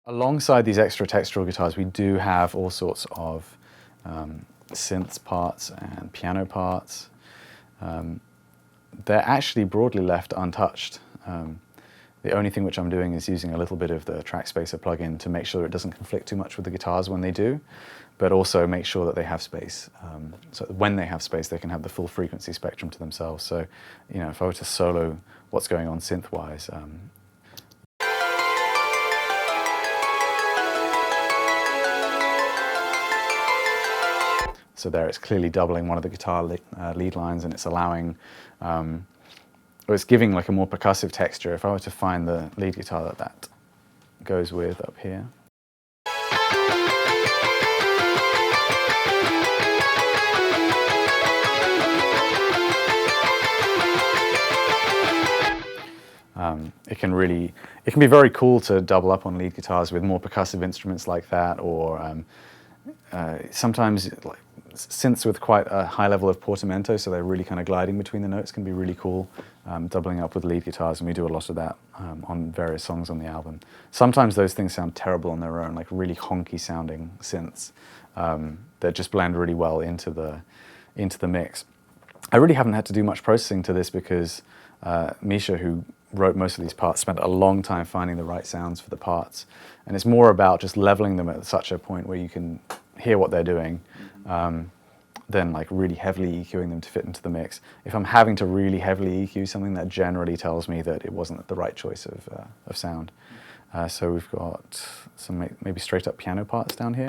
Alongside these extra textural guitars, we do have all sorts of synths parts and piano parts. They're actually broadly left untouched. The only thing which I'm doing is using a little bit of the track spacer plugin to make sure it doesn't conflict too much with the guitars when they do, but also make sure that they have space. So that when they have space, they can have the full frequency spectrum to themselves. So, you know, if I were to solo what's going on synth-wise, so there it's clearly doubling one of the guitar lead lines, and it's allowing, or it's giving like a more percussive texture. If I were to find the lead guitar that that goes with up here. It can be very cool to double up on lead guitars with more percussive instruments like that, or sometimes like synths with quite a high level of portamento, so they're really kind of gliding between the notes, can be really cool, doubling up with lead guitars, and we do a lot of that on various songs on the album. Sometimes those things sound terrible on their own, like really honky sounding synths that just blend really well into the mix. I really haven't had to do much processing to this because Misha, who wrote most of these parts, spent a long time finding the right sounds for the parts, and it's more about just leveling them at such a point where you can hear what they're doing, than like really heavily EQing them to fit into the mix. If I'm having to really heavily EQ something, that generally tells me that it wasn't the right choice of sound. So we've got some maybe straight up piano parts down here.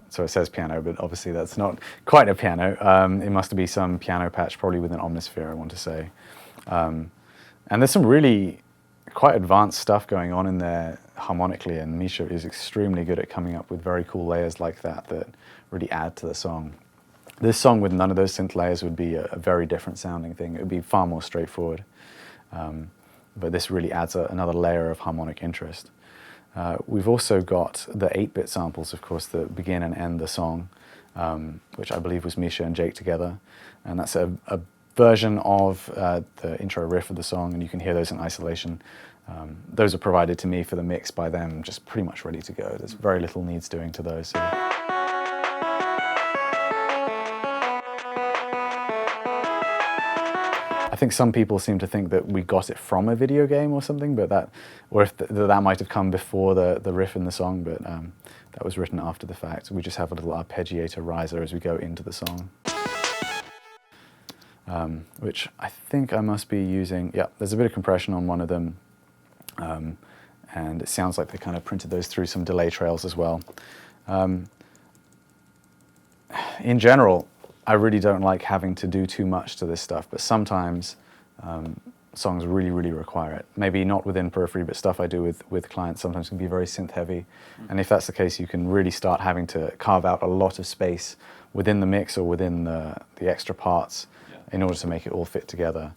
So it says piano, but obviously that's not quite a piano. It must be some piano patch, probably with an omnisphere, I want to say. And there's some really quite advanced stuff going on in there harmonically, and Misha is extremely good at coming up with very cool layers like that that really add to the song. This song with none of those synth layers would be a very different sounding thing. It would be far more straightforward. But this really adds another layer of harmonic interest. We've also got the 8-bit samples, of course, that begin and end the song, which I believe was Misha and Jake together. And that's a version of the intro riff of the song, and you can hear those in isolation. Those are provided to me for the mix by them, just pretty much ready to go. There's very little needs doing to those. So. I think some people seem to think that we got it from a video game or something, but or if that might have come before the riff in the song, but that was written after the fact. We just have a little arpeggiator riser as we go into the song. Which I think I must be using, yeah, there's a bit of compression on one of them, and it sounds like they kind of printed those through some delay trails as well. In general, I really don't like having to do too much to this stuff, but sometimes songs really, really require it. Maybe not within Periphery, but stuff I do with clients sometimes can be very synth heavy. And if that's the case, you can really start having to carve out a lot of space within the mix or within the extra parts in order to make it all fit together.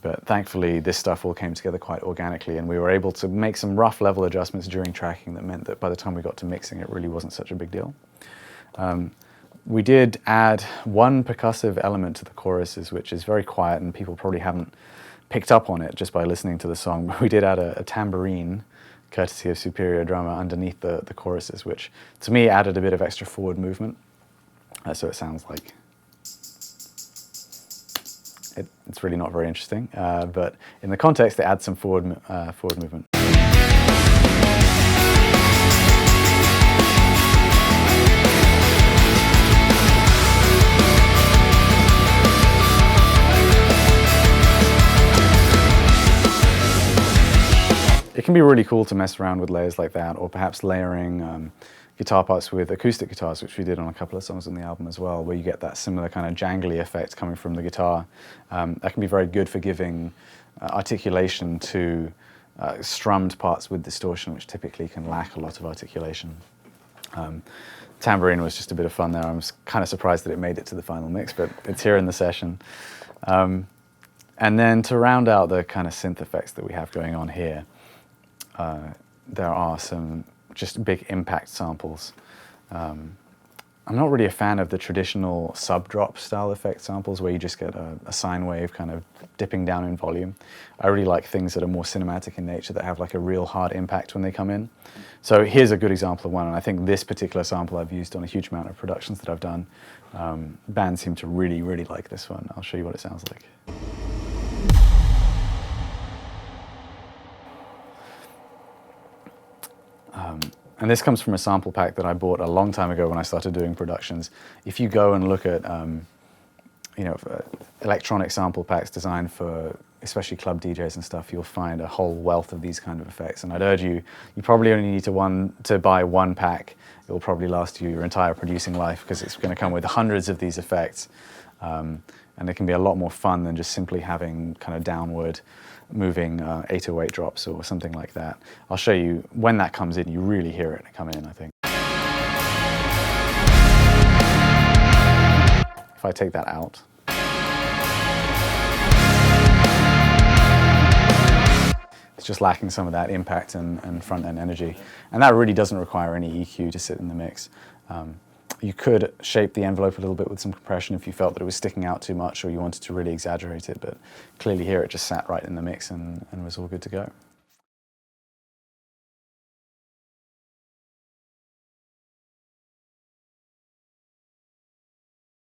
But thankfully, this stuff all came together quite organically, and we were able to make some rough level adjustments during tracking that meant that by the time we got to mixing, it really wasn't such a big deal. We did add one percussive element to the choruses, which is very quiet, and people probably haven't picked up on it just by listening to the song. But we did add a tambourine, courtesy of Superior Drummer, underneath the choruses, which to me added a bit of extra forward movement. So it sounds like it's really not very interesting, but in the context, it adds some forward movement. It can be really cool to mess around with layers like that, or perhaps layering guitar parts with acoustic guitars, which we did on a couple of songs on the album as well, where you get that similar kind of jangly effect coming from the guitar. That can be very good for giving articulation to strummed parts with distortion, which typically can lack a lot of articulation. Tambourine was just a bit of fun there. I was kind of surprised that it made it to the final mix, but it's here in the session. And then to round out the kind of synth effects that we have going on here, there are some just big impact samples. I'm not really a fan of the traditional sub-drop style effect samples where you just get a sine wave kind of dipping down in volume. I really like things that are more cinematic in nature, that have like a real hard impact when they come in. So here's a good example of one, and I think this particular sample I've used on a huge amount of productions that I've done. Bands seem to really, really like this one. I'll show you what it sounds like. And this comes from a sample pack that I bought a long time ago when I started doing productions. If you go and look at electronic sample packs designed for especially club DJs and stuff, you'll find a whole wealth of these kind of effects. And I'd urge you, you probably only need to buy one pack. It will probably last you your entire producing life, because it's going to come with hundreds of these effects. And it can be a lot more fun than just simply having kind of downward moving 808 drops or something like that. I'll show you when that comes in, you really hear it come in, I think. If I take that out, it's just lacking some of that impact and front end energy. And that really doesn't require any EQ to sit in the mix. You could shape the envelope a little bit with some compression if you felt that it was sticking out too much or you wanted to really exaggerate it, but clearly here it just sat right in the mix and was all good to go.